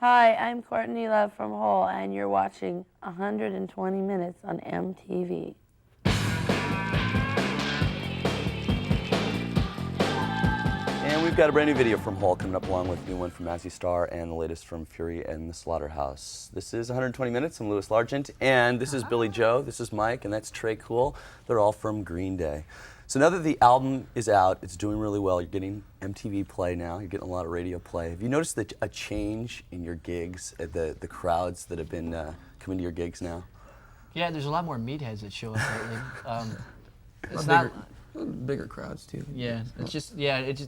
Hi, I'm Courtney Love from Hole, and you're watching 120 Minutes on MTV. And we've got a brand new video from Hole coming up along with a new one from Mazzy Star and the latest from Fury and the Slaughterhouse. This is 120 Minutes. I'm Louis Largent, and this is Billy Joe, this is Mike, and that's Trey Cool. They're all from Green Day. So now that the album is out, it's doing really well. You're getting MTV play now. You're getting a lot of radio play. Have you noticed a change in your gigs, at the crowds that have been coming to your gigs now? Yeah, there's a lot more meatheads that show up lately. It's bigger crowds too. Yeah, it's just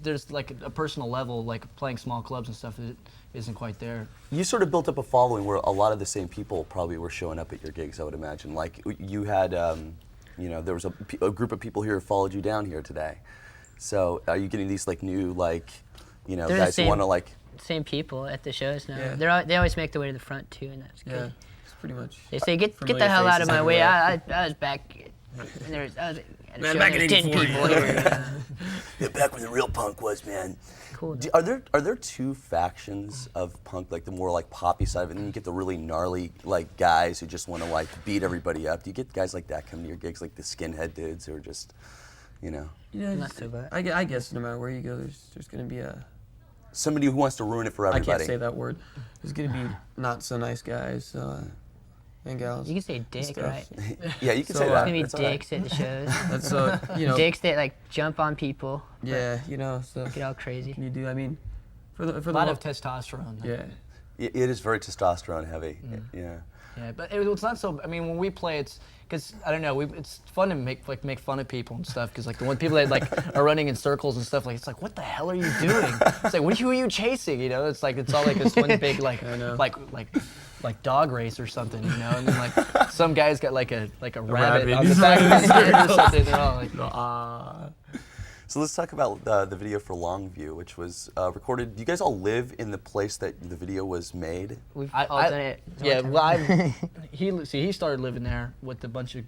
there's like a personal level, like playing small clubs and stuff that isn't quite there. You sort of built up a following where a lot of the same people probably were showing up at your gigs, I would imagine. Like you had, you know, there was a group of people here who followed you down here today. So are you getting these like new, like, you know, guys who want to like... Same people at the shows now. Yeah. They always make their way to the front too, and that's good. Yeah, it's pretty much. They say, get the hell out of my way. I was back. I was at a show, back in 10 people here. Yeah, back when the real punk was, man. Cool. Are there two factions of punk, like the more like poppy side of it, and then you get the really gnarly like guys who just want to like beat everybody up? Do you get guys like that coming to your gigs, like the skinhead dudes who are just, you know? Yeah, Not so bad. I guess no matter where you go, there's going to be Somebody who wants to ruin it for everybody. I can't say that word. There's going to be not so nice guys and gals. You can say dick, right? Yeah, you can So, say that. There's gonna be dicks at the shows. That's you know. Dicks that like jump on people. Yeah, you know. So Get all crazy. can you do? I mean, for A lot of testosterone. Yeah. It is very testosterone heavy. Yeah. Yeah, but it's not so. I mean, when we play, it's because I don't know. It's fun to make fun of people and stuff. Because like the one people that like are running in circles and stuff. Like it's like, what the hell are you doing? It's like, who are you chasing? You know, it's all like this one big like dog race or something. You know, and then like some guy's got like a rabbit on the back of his head or something. They're all like, So let's talk about the video for Longview, which was recorded. Do you guys all live in the place that the video was made? We've all done it. Yeah, well, he started living there with a bunch of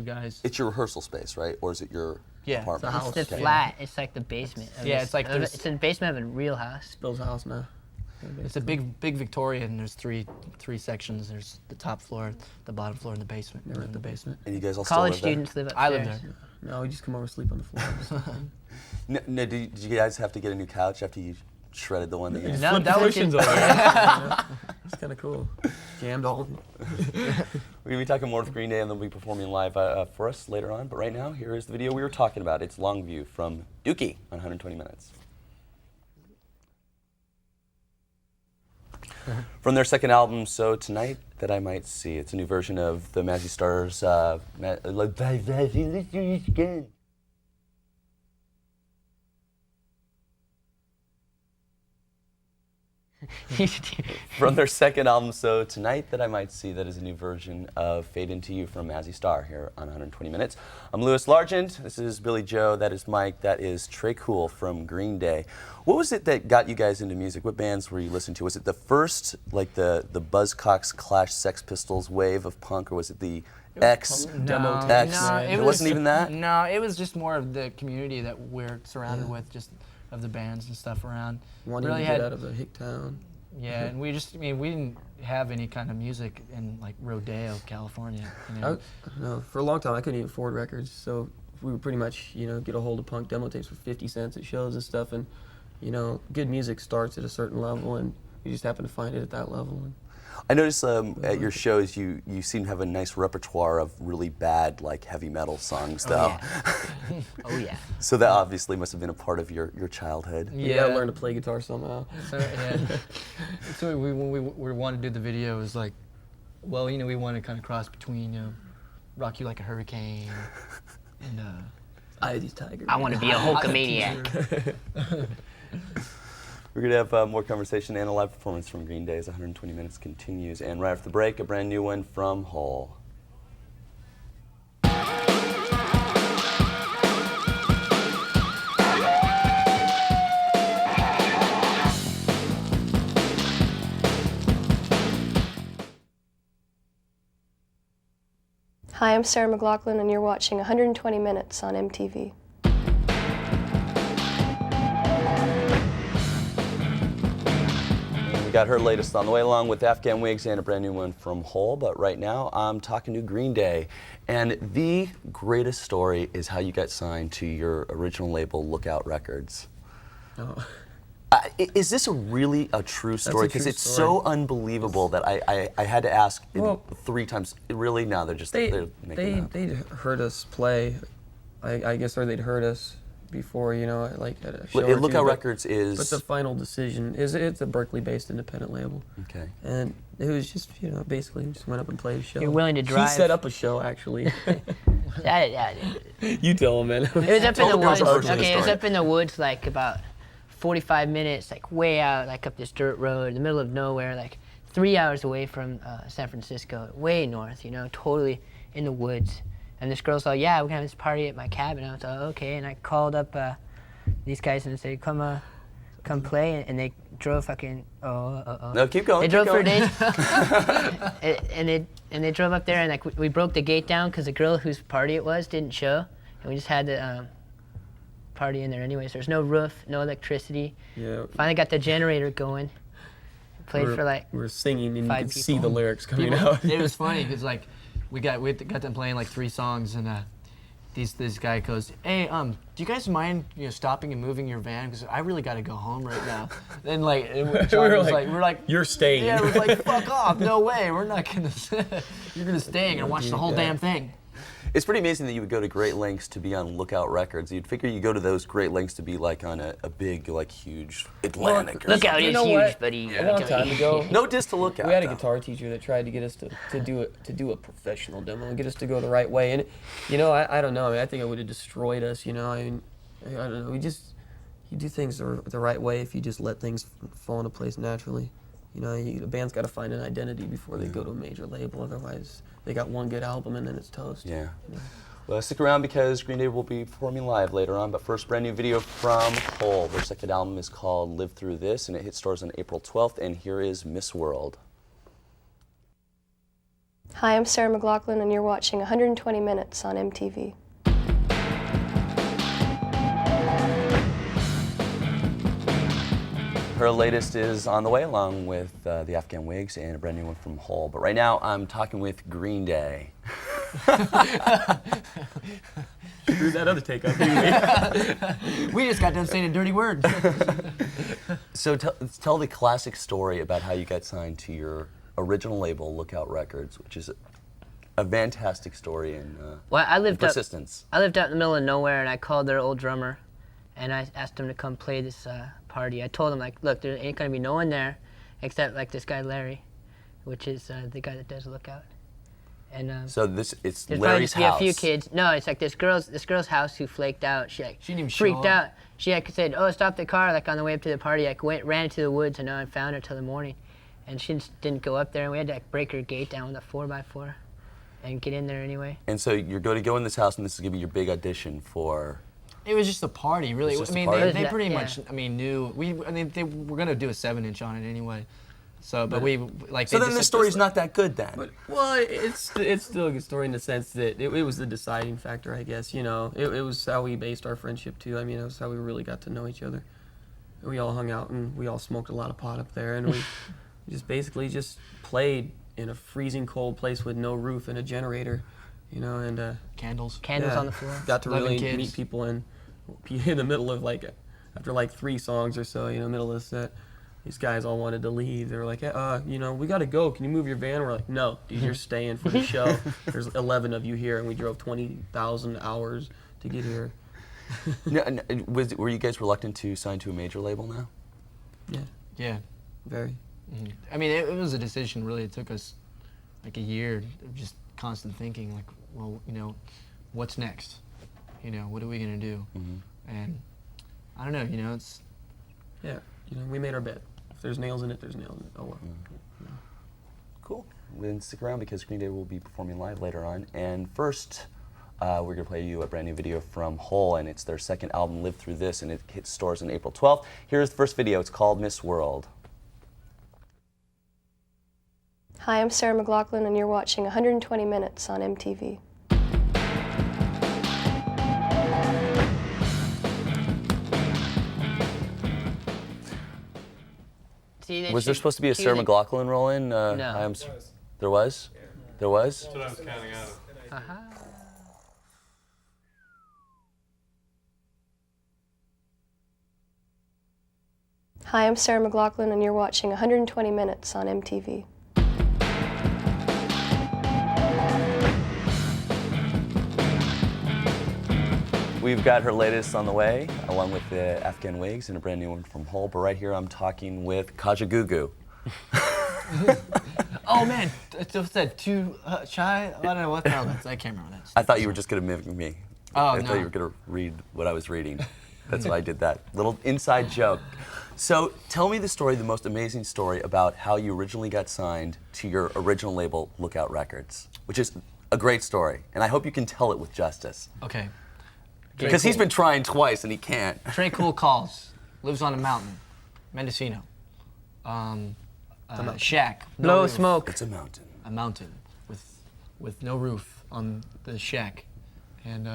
guys. It's your rehearsal space, right? Or is it your apartment? house. It's the flat. It's like the basement. It's like it's in the basement of a real house. Bill's house now. It's a big Victorian. There's three sections. There's the top floor, the bottom floor, and the basement. Never in the basement. And you guys all College still live students live upstairs. I live there. No, we just come over and sleep on the floor. No, did you guys have to get a new couch after you shredded the one that you No, that was just, It's kind of cool. Jammed all. We're going to be talking more with Green Day, and they'll be performing live for us later on. But right now, here is the video we were talking about. It's Longview from Dookie on 120 Minutes. From their second album, So Tonight That I Might See. It's a new version of the Mazzy Star's From their second album, So Tonight That I Might See, that is a new version of Fade Into You from Mazzy Star here on 120 Minutes. I'm Louis Largent, this is Billy Joe, that is Mike, that is Trey Cool from Green Day. What was it that got you guys into music? What bands were you listening to? Was it the first, like the Buzzcocks, Clash, Sex Pistols wave of punk, or was it the X, No, X? no, it wasn't even that? No, it was just more of the community that we're surrounded with, just of the bands and stuff around. Wanting to get out of the hick town. Yeah, and we didn't have any kind of music in like Rodeo, California. You know? No, for a long time I couldn't even afford records, so we would pretty much, you know, get a hold of punk demo tapes for 50 cents at shows and stuff, and you know, good music starts at a certain level, and we just happened to find it at that level. I noticed at your shows you seem to have a nice repertoire of really bad like heavy metal songs though. Oh yeah. So that obviously must have been a part of your childhood. You gotta learn to play guitar somehow. So, yeah. So when we wanted to do the video, it was like, well, you know, we want to kind of cross between, you know, Rock You Like a Hurricane and Eye of these tigers. I want to be a Hulkamaniac. We're going to have more conversation and a live performance from Green Day as 120 Minutes continues. And right after the break, a brand new one from Hole. Hi, I'm Sarah McLaughlin, and you're watching 120 Minutes on MTV. We got her latest on the way, along with Afghan Wigs and a brand new one from Hole. But right now, I'm talking to Green Day. And the greatest story is how you got signed to your original label, Lookout Records. Oh. Is this really a true story? Because it's so unbelievable that I had to ask 3 times. Really? No, they're making it up. They'd heard us play, I guess, or they'd heard us before, you know, like at a show or two. Lookout Records is... But the final decision is it's a Berkeley-based independent label. Okay. And it was just, you know, basically we just went up and played a show. You're willing to drive. He set up a show, actually. You tell him, man. It was up in the woods. version of the Okay, it was story. up in the woods, like about 45 minutes, like way out, like up this dirt road in the middle of nowhere, like 3 hours away from San Francisco, way north, you know, totally in the woods. And this girl's like, yeah, we're gonna have this party at my cabin. I was like, okay. And I called up these guys and said, come play. And they drove fucking, No, keep going. They drove for going. days. and they drove up there, and like we broke the gate down because the girl whose party it was didn't show, and we just had the party in there anyways. There's no roof, no electricity. Yeah. Finally got the generator going. Played for like we were singing and you 5 could see the people. lyrics coming out. It was funny because like we got them playing like 3 songs, and this guy goes, hey, do you guys mind, you know, stopping and moving your van, because I really got to go home right now. Then like we're like you're staying. Yeah, we're like, fuck off, no way, we're not gonna. You're gonna stay and watch the whole damn thing. It's pretty amazing that you would go to great lengths to be on Lookout Records. You'd figure you go to those great lengths to be like on a big, like huge Atlantic. or Lookout something. is know huge, what? buddy. A long time ago, No diss to Lookout. we had a though. guitar teacher that tried to get us to do a professional demo and get us to go the right way. And you know, I don't know. I mean, I think it would have destroyed us. You know, I mean, I don't know. You do things the right way if you just let things fall into place naturally. You know, the band's got to find an identity before they go to a major label. Otherwise, they got one good album and then it's toast. Yeah. You know? Well, stick around because Green Day will be performing live later on. But first, brand new video from Hole. Their second album is called Live Through This, and it hits stores on April 12th. And here is Miss World. Hi, I'm Sarah McLaughlin, and you're watching 120 Minutes on MTV. Her latest is on the way, along with the Afghan Wigs and a brand new one from Hole. But right now, I'm talking with Green Day. Screw that other take up. We just got done saying a dirty word. So tell the classic story about how you got signed to your original label, Lookout Records, which is a fantastic story and Well, I lived persistence. I lived out in the middle of nowhere, and I called their old drummer, and I asked him to come play this party. I told him, like, look, there ain't gonna be no one there except like this guy Larry, which is the guy that does Lookout. And So it's there's probably Larry's just be house. a few kids. No, it's like this girl's house who flaked out. She She didn't even show freaked up. out. She like said, "Oh, stop the car!" Like on the way up to the party, like ran into the woods, and no one found her till the morning. And she just didn't go up there, and we had to like break her gate down with a 4x4, and get in there anyway. And so you're going to go in this house, and this is going to be your big audition for... It was just a party, really. It's just I a mean, party? they pretty Yeah. much, I mean, knew they were gonna do a 7-inch on it anyway. So, but we like. So they then just the story's not that good then. But, well, it's still a good story in the sense that it was the deciding factor, I guess. You know, it was how we based our friendship too. I mean, it was how we really got to know each other. We all hung out and we all smoked a lot of pot up there, and we just basically just played in a freezing cold place with no roof and a generator, you know, and candles. Candles yeah, on the floor. got to 11 really kids. meet people in the middle of like after like 3 songs or so, you know, middle of the set. These guys all wanted to leave. They were like, hey, you know, we got to go. Can you move your van? We're like, no, dude, you're staying for the show. There's 11 of you here, and we drove 20,000 hours to get here. Were you guys reluctant to sign to a major label now? Yeah, Yeah. very. I mean, it was a decision. Really, it took us like a year of just constant thinking. Like, well, you know, what's next? You know, what are we gonna do? And I don't know. You know, it's. Yeah, you know, we made our bet. If there's nails in it, there's nails in it. Oh well. Cool. Then stick around because Green Day will be performing live later on. And first, we're going to play you a brand new video from Hole, and it's their second album, Live Through This, and it hits stores on April 12th. Here's the first video. It's called Miss World. Hi, I'm Sarah McLaughlin, and you're watching 120 Minutes on MTV. See, they Was there should supposed to be a cue Sarah the- McLachlan role in? No. There was? There was? That's what I was counting out of. Uh-huh. Hi, I'm Sarah McLachlan, and you're watching 120 Minutes on MTV. We've got her latest on the way, along with the Afghan Wigs and a brand new one from Hull. But right here, I'm talking with Kaja Gugu. Oh man, I just said too shy. I don't know what the hell that's. I can't remember that. I thought you were just going to mimic me. Oh, I no. thought you were going to read what I was reading. That's why I did that. Little inside joke. So tell me the story, the most amazing story about how you originally got signed to your original label, Lookout Records, which is a great story. And I hope you can tell it with justice. Okay. Because he's been trying twice and he can't. Trey Cool calls. Lives on a mountain, Mendocino. Shack. no Blow roof. smoke. It's a mountain. A mountain with no roof on the shack, and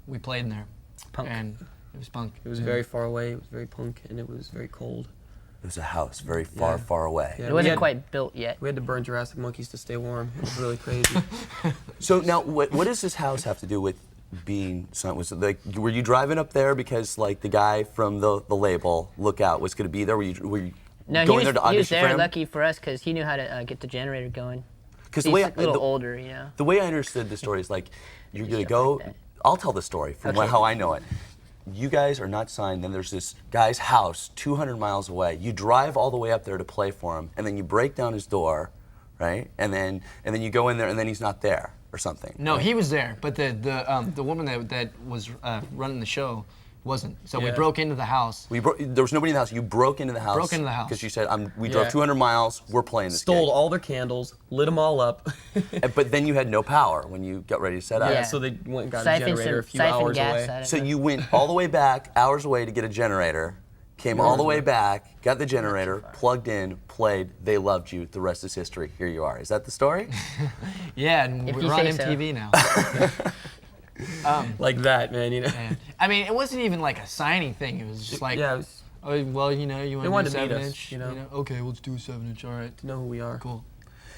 we played in there. Punk. And it was punk. It was very far away. It was very punk, and it was very cold. It was a house very far, Yeah. far away. Yeah, It we wasn't had- quite built yet. We had to burn Jurassic monkeys to stay warm. It was really crazy. So now, what does this house have to do with being signed? Was it like, were you driving up there because like the guy from the label Lookout was going to be there? Were you No, going he there to was, he was audition for there him? lucky for us because he knew how to get the generator going. Because He's the way a little older, you know. the way I understood the story is like you're going to stuff go. like that. I'll tell the story from Okay. how I know it. You guys are not signed. Then there's this guy's house 200 miles away. You drive all the way up there to play for him, and then you break down his door, right? And then you go in there, and then he's not there or something. No, right? he was there, but the woman that was running the show wasn't. So we Yeah. broke into the house. There was nobody in the house. You broke into the house. Broke into the house. Because you said, we drove Yeah. 200 miles. We're playing this Stole gig." all their candles, lit them all up. But then you had no power when you got ready to set up. Yeah, Yeah. so they went and got a Siphon generator a some few siphon hours gas away. out of So it. you went all the way back, hours away to get a generator, came all the way back, got the generator, plugged in, played, they loved you, the rest is history, here you are. Is that the story? Yeah, and If we're you on say so. MTV now. Like that, man, you know. And, I mean, it wasn't even like a signing thing. It was just like, Yeah, it was oh, well, you know, you They want to wanted do to meet 7 us, inch? you know. Okay, let's do a 7 inch. All right, to know who we are. cool.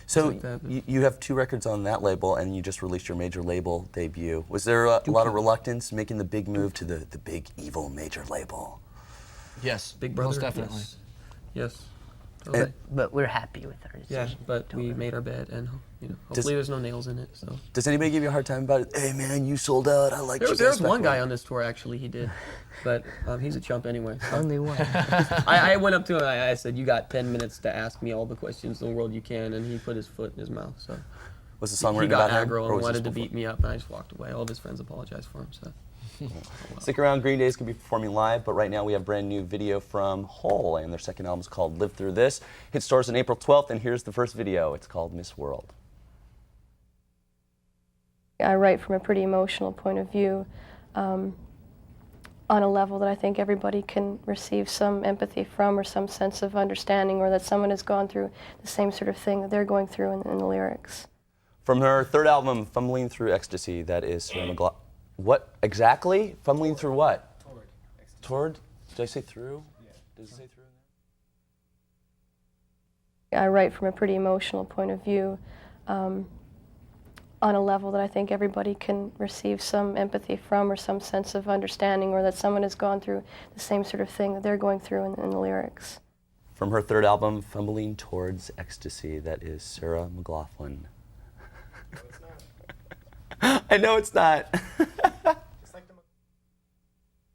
So like that. you have 2 records on that label, and you just released your major label debut. Was there a lot of reluctance making the big move to the big evil major label? Yes, Big brother. most definitely. Yes. Yes. And- Totally. But we're happy with our Yeah, decision. but we made our bed, and hopefully there's no nails in it. So Does anybody give you a hard time about it? Hey man, you sold out. I like you. there was guys one back guy when." on this tour actually. He did, but he's a chump anyway. so. Only one. I went up to him. I said, "You got 10 minutes to ask me all the questions in the world you can," and he put his foot in his mouth. So Was the song he written got about him? aggro or and was wanted this to beat before? me up, and I just walked away. All of his friends apologized for him. So Stick around, Green Day's gonna be performing live, but right now we have brand new video from Hull, and their second album is called Live Through This. Hit stores on April 12th, and here's the first video. It's called Miss World. I write from a pretty emotional point of view, on a level that I think everybody can receive some empathy from or some sense of understanding, or that someone has gone through the same sort of thing that they're going through in the lyrics. From her third album, Fumbling Through Ecstasy, that is Sarah McLachlan. What exactly? Fumbling through what? Toward? Did I say through? Yeah. Does it say through? I write from a pretty emotional point of view, on a level that I think everybody can receive some empathy from or some sense of understanding, or that someone has gone through the same sort of thing that they're going through in the lyrics. From her third album, Fumbling Towards Ecstasy, that is Sarah McLachlan. I know it's not.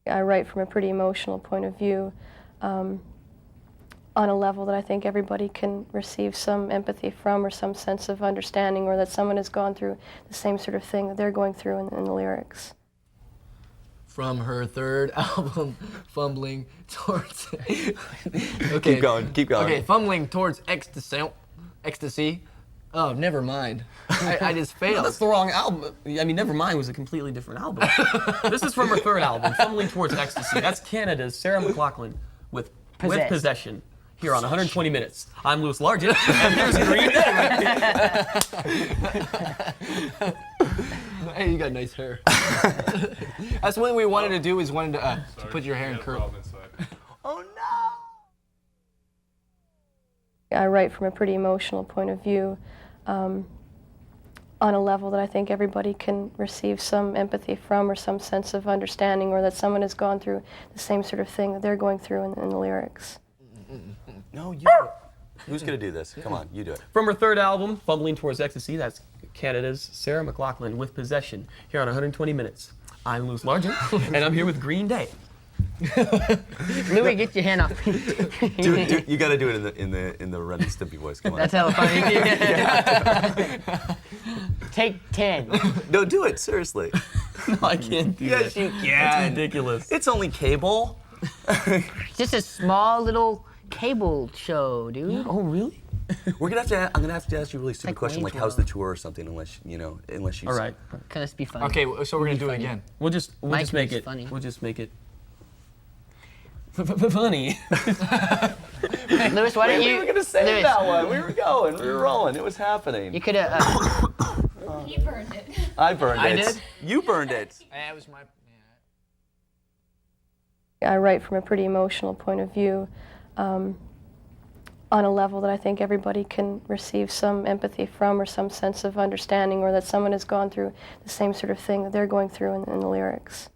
I write from a pretty emotional point of view, on a level that I think everybody can receive some empathy from or some sense of understanding, or that someone has gone through the same sort of thing that they're going through in the lyrics. From her third album, Fumbling Towards. Okay. Keep going, keep going. Okay, Fumbling Towards Ecstasy. Oh, never mind. I just failed. that's the wrong album. I mean, Nevermind was a completely different album. This is from her third album, Fumbling Towards Ecstasy. That's Canada's Sarah McLachlan with Possessed. Possession. Here on 120 Minutes. I'm Louis Largent, and here's Green Day. Hey, you got nice hair. That's one thing we wanted to do, is wanted to put your hair in curl. Oh no! I write from a pretty emotional point of view, on a level that I think everybody can receive some empathy from, or some sense of understanding, or that someone has gone through the same sort of thing that they're going through in the lyrics. No, you. Who's gonna do this? Come on, you do it. From her third album, Fumbling Towards Ecstasy, that's Canada's Sarah McLachlan with Possession, here on 120 Minutes. I'm Louis Largent, and I'm here with Green Day. Louis, get your hand off. You gotta do it in the Ren and Stimpy voice. Come on. That's hella funny. Take 10. No, do it seriously. No, I can't do that. Yes, you That's can. ridiculous. It's only cable. Just a small little cable show, dude. Oh, really? I'm gonna have to ask you a really stupid Like question, like Wayne's how's the World. tour or something, unless you. All right. Can this be funny? Okay, so we're gonna do it again. We'll just Mike make is it. funny. We'll just make it funny. Louis, why don't you? We were gonna save Louis, that one. We were going. We were rolling. It was happening. You could have. He burned it. I burned I it. did? You burned it. That was my. I write from a pretty emotional point of view, on a level that I think everybody can receive some empathy from, or some sense of understanding, or that someone has gone through the same sort of thing that they're going through in the lyrics.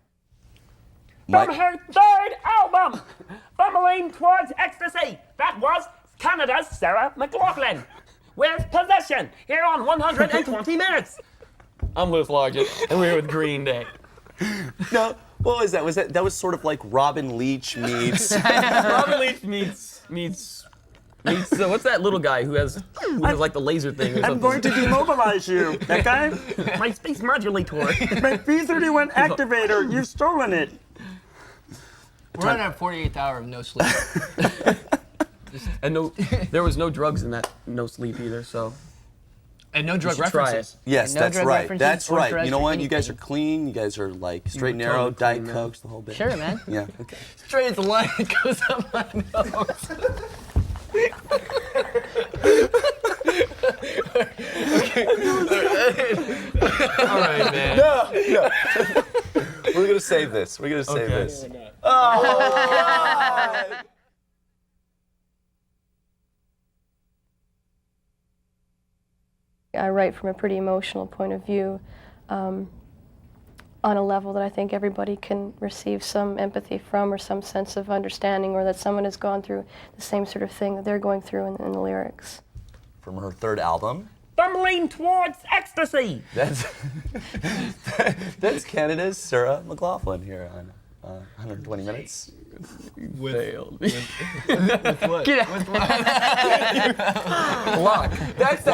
From her third album, Fumbling Towards Ecstasy, that was Canada's Sarah McLachlan with Possession, here on 120 Minutes. I'm Louis Largent, and we're here with Green Day. No, what was that? That was sort of like Robin Leach meets. Robin Leach meets. So what's that little guy who has like the laser thing or something? I'm going to demobilize you, okay? My space modulator. My P31 activator, you've stolen it. We're on our 48th hour of no sleep. And there was no drugs in that no sleep either, so. And no drug should try references. Yes, No that's drug right. references That's or right. drugs You know or what? You guys are anything. clean. You guys are like straight and You're narrow, totally Diet clean, man. Cokes, the whole bit. Sure, man. Yeah. Okay. Straight as the line that goes up my nose. All right, man. No. We're gonna save this. We're gonna save Okay. this. Oh God! I write from a pretty emotional point of view, on a level that I think everybody can receive some empathy from, or some sense of understanding, or that someone has gone through the same sort of thing that they're going through in the lyrics. From her third album. Fumbling Towards Ecstasy. That's Canada's Sarah McLachlan here on 120 Minutes. Failed. Get out. Block. That's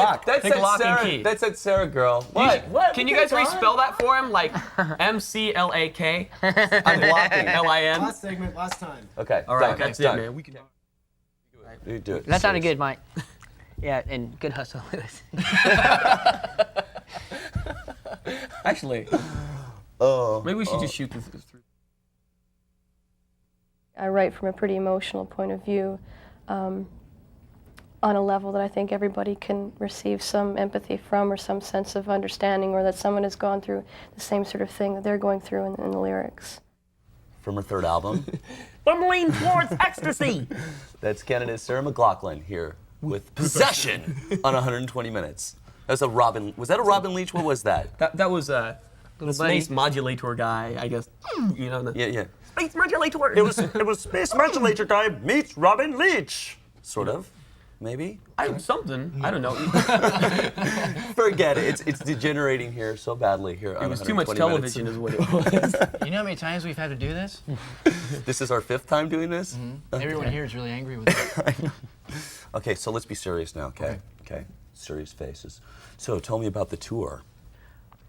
Take lock and key. That's that Sarah girl. What? Can you guys respell that for him? Like MCLAK? I'm blocking. LIN? Last segment, last time. Okay. All right, done. that's done. it, man. We can. You do it. That sounded Serious. good, Mike. Yeah, and good hustle, Louis. Actually, Oh. maybe we should just shoot this through. I write from a pretty emotional point of view, on a level that I think everybody can receive some empathy from, or some sense of understanding, or that someone has gone through the same sort of thing that they're going through in the lyrics. From her third album. Fumbling Towards Ecstasy. That's Canada's Sarah McLachlan here with Possession on 120 Minutes. Was that a Robin Leach? What was that? That was the buddy. space modulator guy, I guess. You know. Yeah. Space modulator. It was Space Modulator guy meets Robin Leach. Sort of. Maybe. Something. I don't know. Forget it. It's degenerating here so badly here. It was too much television, is what it was. You know how many times we've had to do this? This is our 5th time doing this. Everyone here is really angry with it. Okay, so let's be serious now. Okay. Serious faces. So tell me about the tour.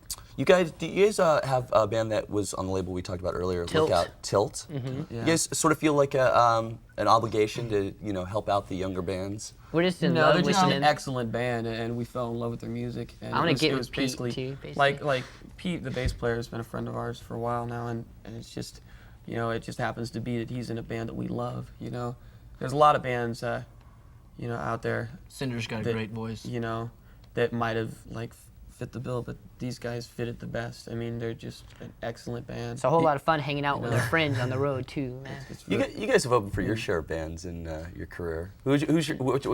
Do you guys have a band that was on the label we talked about earlier? Tilt. Look Out. Tilt. You guys sort of feel like an obligation to help out the younger bands. We're just in No, love they're just an listening. excellent band, and we fell in love with their music. And I wanna it was- get it with was Pete, basically too, basically. like Pete, the bass player, has been a friend of ours for a while now, and it's just, it just happens to be that he's in a band that we love. There's a lot of bands, out there Cinder's got a that, great voice. that might have fit the bill, but these guys fit it the best. I mean, they're just an excellent band. It's a whole lot of fun hanging out with their friends on the road too, man. You guys have opened for your share of bands in your career. What's your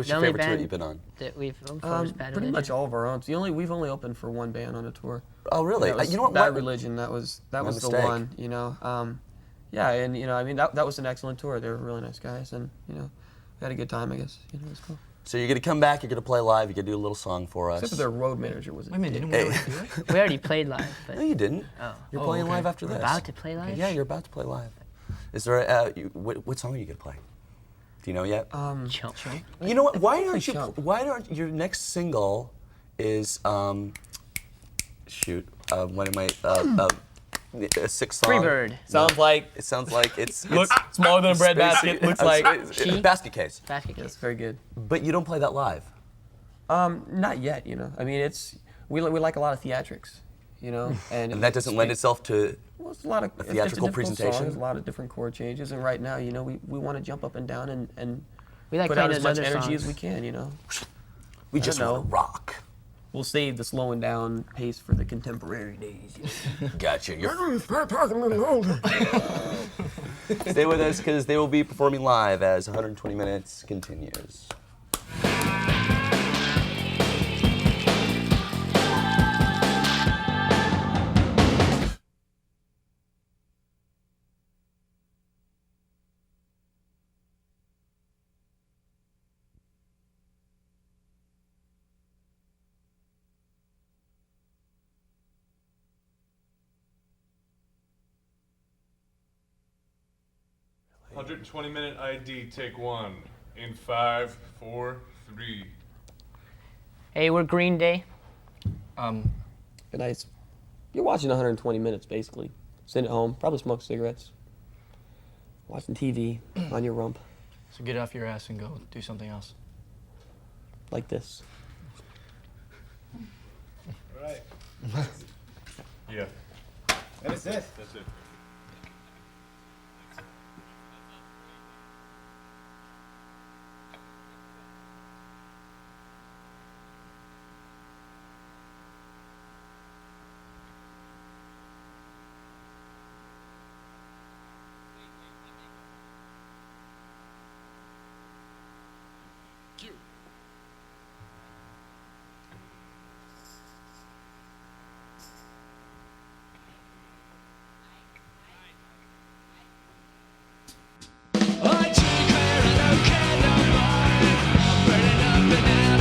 favorite tour you've been on? That we've opened for is Bad pretty Religion. much all of our own. We've only opened for one band on a tour. Oh, really? That was You know what? Bad Religion. That was the mistake. one. You know. Yeah, and you know, I mean, that was an excellent tour. They were really nice guys, and you know, we had a good time. I guess you know, it was cool. So you're gonna come back. You're gonna play live. You're gonna do a little song for us. Except for their road manager was. Wait a minute, didn't we already do it? We already played live, but No, you didn't. Oh. You're playing live after we're this. about to play live. Yeah, you're about to play live. Is there what song are you gonna play? Do you know yet? Chump. You know what? Why aren't you? Chump. Why aren't your next single is shoot? What am I? A sixth song. Freebird. Sounds like It sounds like it's look smaller than a bread basket. Looks like basket case. Basket That's case. very good. But you don't play that live. Not yet. You know, I mean, we like a lot of theatrics. You know, And that doesn't lend itself to. Well, it's a lot of a theatrical it's a difficult presentation? Song, there's a lot of different chord changes, and right now, you know, we want to jump up and down and We like put out playing as those much other energy songs. as we can. You know, We just don't want to know. rock. we'll save the slowing down pace for the contemporary days. You know? Gotcha. Stay with us because they will be performing live as 120 minutes continues. $120-minute ID, take one. In 5, 4, 3. Hey, we're Green Day. And you're watching 120 minutes basically. Sitting at home, probably smoking cigarettes, watching TV on your rump, So get off your ass and go do something else. like this. All right. Yeah. That is it. That's it. I took her and I can't no more. I'm burning up and